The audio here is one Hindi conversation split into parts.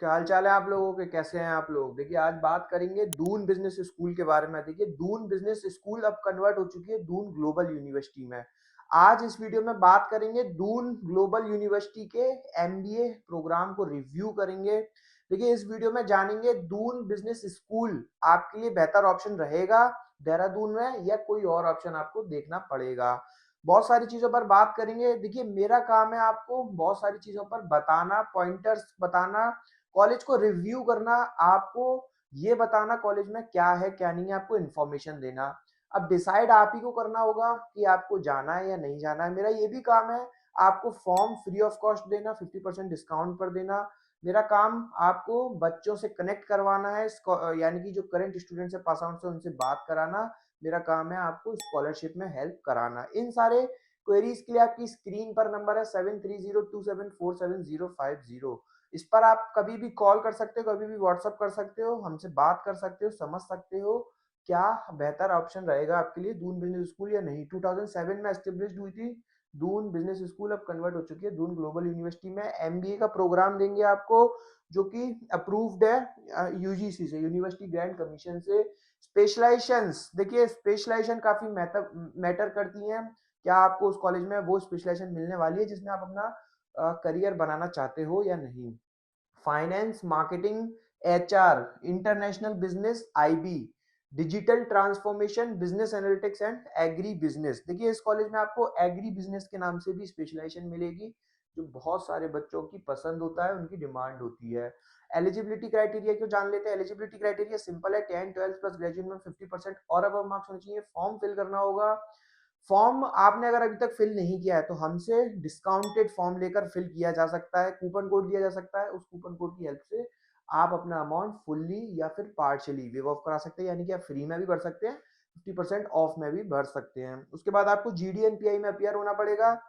क्या हाल चाल है आप लोगों के? कैसे हैं आप लोग? देखिए आज बात करेंगे दून बिजनेस स्कूल के बारे में। देखिए दून बिजनेस स्कूल अब कन्वर्ट हो चुकी है दून ग्लोबल यूनिवर्सिटी में। आज इस वीडियो में बात करेंगे दून ग्लोबल यूनिवर्सिटी के एमबीए प्रोग्राम को रिव्यू करेंगे। देखिए इस वीडियो में जानेंगे दून बिजनेस स्कूल आपके लिए बेहतर ऑप्शन रहेगा देहरादून में या कोई और ऑप्शन आपको देखना पड़ेगा। बहुत सारी चीजों पर बात करेंगे। देखिए मेरा काम है आपको बहुत सारी चीजों पर बताना, पॉइंटर्स बताना, कॉलेज को रिव्यू करना, आपको ये बताना कॉलेज में क्या है क्या नहीं है, आपको इन्फॉर्मेशन देना। अब डिसाइड आप ही को करना होगा कि आपको जाना है या नहीं जाना है। मेरा ये भी काम है आपको फॉर्म फ्री ऑफ कॉस्ट देना, 50% डिस्काउंट पर देना। मेरा काम आपको बच्चों से कनेक्ट करवाना है, यानी कि जो करंट स्टूडेंट्स है पास आउट से उनसे बात कराना। मेरा काम है आपको स्कॉलरशिप में हेल्प कराना। इन सारे क्वेरीज के लिए आपकी स्क्रीन पर नंबर है 7302747050। इस पर आप कभी भी कॉल कर सकते हो, कभी भी व्हाट्सअप कर सकते हो, हमसे बात कर सकते हो, समझ सकते हो क्या बेहतर ऑप्शन रहेगा आपके लिए दून बिजनेस स्कूल या नहीं। 2007 में एस्टेब्लिश हुई थी दून बिजनेस स्कूल, अब कन्वर्ट हो चुकी है दून ग्लोबल यूनिवर्सिटी में। एमबीए का प्रोग्राम देंगे आपको जो कि अप्रूव्ड है यूजीसी से, यूनिवर्सिटी ग्रांट कमीशन से। स्पेशलाइजेशंस, देखिए स्पेशलाइजेशन काफी मैटर करती हैं। क्या आपको उस कॉलेज में वो स्पेशलाइजेशन मिलने वाली है जिसमें आप अपना करियर बनाना चाहते हो या नहीं। Finance, marketing, HR, international business, IB, digital transformation, business analytics and agri business. देखिए इस कॉलेज में आपको एग्री बिजनेस के नाम से भी स्पेशलाइजेशन मिलेगी जो बहुत सारे बच्चों की पसंद होता है, उनकी डिमांड होती है। एलिजिबिलिटी क्राइटेरिया क्यों जान लेते हैं। एलिजिबिलिटी क्राइटेरिया सिंपल है, 10 12 प्लस ग्रेजुएट में 50% और अब मार्क्स होने चाहिए। फॉर्म फिल करना होगा। फॉर्म आपने अगर अभी तक फिल नहीं किया है तो हमसे डिस्काउंटेड फॉर्म लेकर फिल किया जा सकता है, कूपन कोड दिया जा सकता है। उस कूपन कोड की हेल्प से आप अपना अमाउंट फुल्ली या फिर पार्शियली वेव ऑफ करा सकते हैं, यानी कि आप फ्री में भी भर सकते हैं, 50% ऑफ में भी भर सकते हैं। उसके बाद आपको जीडीएनपीआई में अपियर होना पड़ेगा।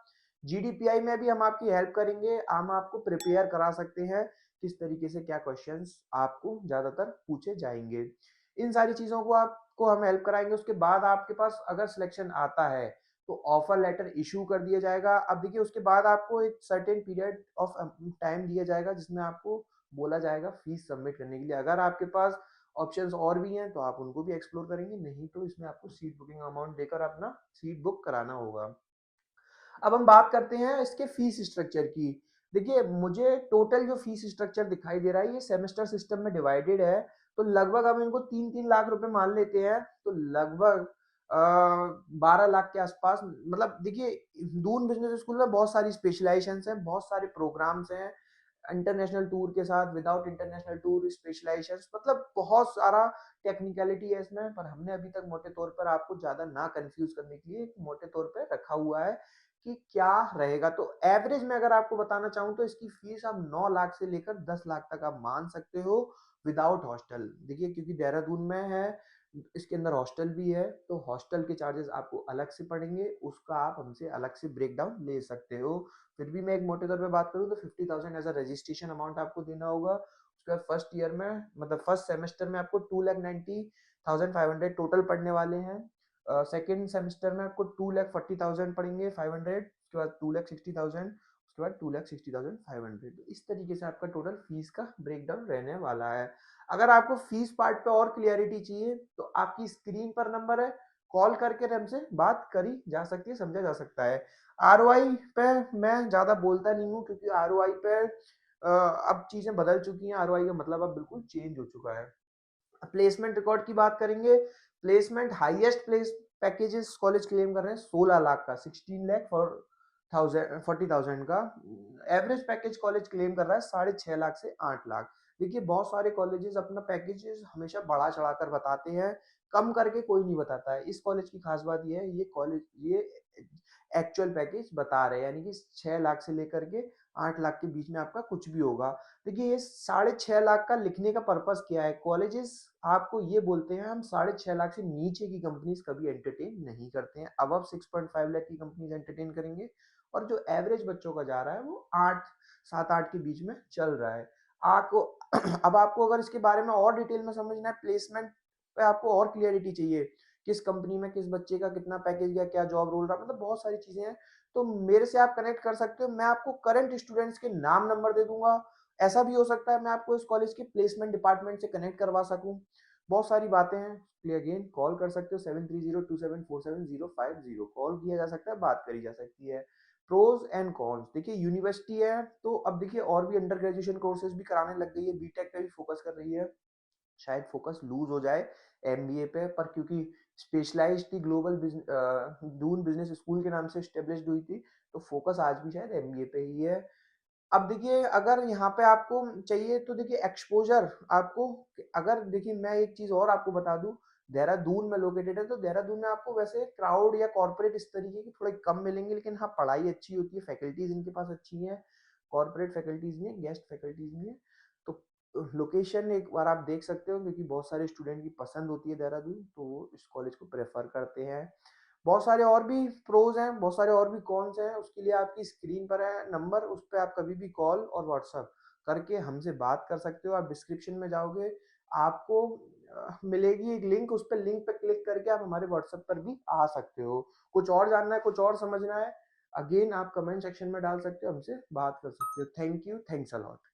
जीडीपीआई में भी हम आपकी हेल्प करेंगे, हम आपको प्रिपेयर करा सकते हैं किस तरीके से क्या क्वेश्चंस आपको ज्यादातर पूछे जाएंगे। इन सारी चीजों को आपको हम हेल्प कराएंगे। उसके बाद आपके पास अगर सिलेक्शन आता है तो ऑफर लेटर इशू कर दिया जाएगा। अब देखिए उसके बाद आपको एक सर्टेन पीरियड ऑफ टाइम दिया जाएगा जिसमें आपको बोला जाएगा फीस सबमिट करने के लिए। अगर आपके पास ऑप्शंस और भी हैं तो आप उनको भी एक्सप्लोर करेंगे, नहीं तो इसमें आपको सीट बुकिंग अमाउंट देकर अपना सीट बुक कराना होगा। अब हम बात करते हैं इसके फीस स्ट्रक्चर की। देखिए मुझे टोटल जो फीस स्ट्रक्चर दिखाई दे रहा है ये सेमेस्टर सिस्टम में डिवाइडेड है, तो लगभग हम इनको 3-3 लाख रुपए मान लेते हैं, तो लगभग 12 लाख के आसपास। मतलब देखिए दून बिजनेस स्कूल में बहुत सारी स्पेशलाइजेशन हैं, बहुत सारे प्रोग्राम्स हैं, इंटरनेशनल टूर के साथ, विदाउट इंटरनेशनल टूर स्पेशलाइजेशन, मतलब बहुत सारा टेक्निकलिटी है इसमें। पर हमने अभी तक मोटे तौर पर आपको ज्यादा ना कंफ्यूज करने के लिए मोटे तौर पर रखा हुआ है कि क्या रहेगा। तो एवरेज में अगर आपको बताना चाहूं तो इसकी फीस आप 9 लाख से लेकर 10 लाख तक आप मान सकते हो विदाउट हॉस्टल। देखिए क्योंकि देहरादून में है, इसके अंदर हॉस्टल भी है, तो हॉस्टल के चार्जेस आपको अलग से पड़ेंगे, उसका आप हमसे अलग से ब्रेक डाउन ले सकते हो। फिर भी मैं एक मोटे तौर पे बात करूं तो 50,000 एज अ रजिस्ट्रेशन अमाउंट आपको देना होगा। उसके बाद फर्स्ट ईयर में, मतलब फर्स्ट सेमेस्टर में आपको 2,90,500 टोटल पड़ने वाले हैं। सेकेंड सेमेस्टर में आपको 2,40,000 पड़ेंगे 500, उसके बाद 2,60,000, उसके बाद 2,60,500। तो इस तरीके से आपका टोटल फीस का ब्रेकडाउन रहने वाला है। अगर आपको फीस पार्ट पे और क्लियरिटी चाहिए तो आपकी स्क्रीन पर नंबर है, कॉल करके हमसे बात करी जा सकती है, समझा जा सकता है। आरओआई पे मैं ज्यादा बोलता नहीं हूँ क्योंकि आरओआई पे अब चीजें बदल चुकी हैं, आरओआई का मतलब अब बिल्कुल चेंज हो चुका है। प्लेसमेंट रिकॉर्ड की बात करेंगे। Placement highest place packages college claim कर रहे हैं 16 लाख का, 16 लाख फॉर 40,000 का। एवरेज पैकेज कॉलेज क्लेम कर रहा है 6.5 लाख से 8 लाख। देखिए बहुत सारे कॉलेजेस अपना पैकेजेस हमेशा बढ़ा चढ़ाकर बताते हैं, कम करके कोई नहीं बताता है। इस कॉलेज की खास बात यह है ये कॉलेज ये एक्चुअल पैकेज बता रहे हैं, यानी कि 6 लाख से लेकर के 8 लाख के बीच में आपका कुछ भी होगा। देखिए ये 6.5 लाख का लिखने का पर्पस क्या है, कॉलेजेस आपको ये बोलते हैं हम 6.5 लाख से नीचे की कंपनीज कभी एंटरटेन नहीं करते हैं, अब 6.5 लाख की कंपनीज एंटरटेन करेंगे। और जो एवरेज बच्चों का जा रहा है वो 7-8 के बीच में चल रहा है। आपको अब आपको अगर इसके बारे में और डिटेल में समझना है, प्लेसमेंट पे आपको और क्लियरिटी चाहिए, किस कंपनी में किस बच्चे का कितना पैकेज गया, क्या जॉब रोल रहा, मतलब बहुत सारी चीजें हैं, तो मेरे से आप कनेक्ट कर सकते हो। मैं आपको करंट स्टूडेंट्स के नाम नंबर दे दूंगा, ऐसा भी हो सकता है मैं आपको इस कॉलेज के प्लेसमेंट डिपार्टमेंट से कनेक्ट करवा सकूं। बहुत सारी बातें हैं, इसलिए अगेन कॉल कर सकते हो 7302747050। कॉल किया जा सकता है, बात करी जा सकती है। प्रोज एंड कॉन्स, देखिए यूनिवर्सिटी है तो अब देखिए और भी अंडर ग्रेजुएशन कोर्सेज भी कराने लग गई है, बीटेक पे भी फोकस कर रही है। शायद फोकस लूज हो जाए एमबीए पे, पर क्योंकि स्पेशलाइज्ड थी, ग्लोबल दून बिजनेस स्कूल के नाम से स्टेब्लिश्ड हुई थी, तो फोकस आज भी शायद एमबीए पे ही है। अब देखिए अगर यहाँ पे आपको चाहिए तो देखिए एक्सपोजर आपको, अगर देखिए मैं एक चीज और आपको बता दूं, देहरादून में लोकेटेड है तो देहरादून में आपको वैसे क्राउड या कॉर्पोरेट इस तरीके की थोड़े कम मिलेंगे, लेकिन हाँ पढ़ाई अच्छी होती है, फैकल्टीज इनके पास अच्छी है, कॉर्पोरेट फैकल्टीज नहीं, गेस्ट फैकल्टीज नहीं है। तो लोकेशन एक बार आप देख सकते हो, क्योंकि बहुत सारे स्टूडेंट की पसंद होती है देहरादून, तो वो इस कॉलेज को प्रेफर करते हैं। बहुत सारे और भी प्रोज हैं, बहुत सारे और भी कॉन्स हैं, उसके लिए आपकी स्क्रीन पर है नंबर, उस पर आप कभी भी कॉल और व्हाट्सएप करके हमसे बात कर सकते हो। आप डिस्क्रिप्शन में जाओगे, आपको मिलेगी एक लिंक, उस पर लिंक पे क्लिक करके आप हमारे व्हाट्सएप पर भी आ सकते हो। कुछ और जानना है, कुछ और समझना है, अगेन आप कमेंट सेक्शन में डाल सकते हो, हमसे बात कर सकते हो। Thank you, thanks a lot.